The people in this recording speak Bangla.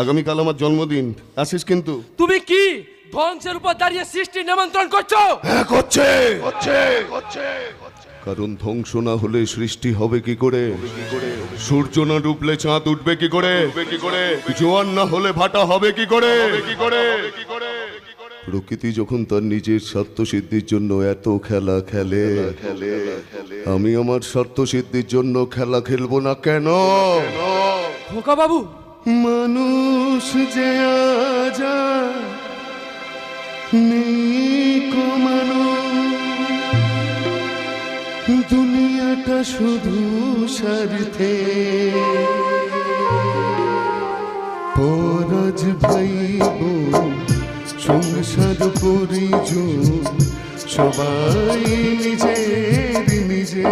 আগামীকাল আমার জন্মদিন, আসিস কিন্তু। তুমি কি ধ্বংসের উপর দাঁড়িয়ে সৃষ্টি নিমন্ত্রণ করছো? হ্যাঁ, করছে। কারণ ধ্বংস না হলে সৃষ্টি হবে কি করে? সূর্য না ডুবলে চাঁদ উঠবে কি করে? জোয়ার না হলে ভাটা হবে কি করে? প্রকৃতি যখন তার নিজের স্বার্থ সিদ্ধির জন্য এত খেলা খেলে, আমি আমার স্বার্থ সিদ্ধির জন্য খেলা খেলবো না কেন? খোকা বাবু, মানুষ যে আজা নেই কমানো, দুনিয়াটা শুধু স্বার্থে। পরাজ ভাইব সংসার পরিজন সবাই নিজের নিজে।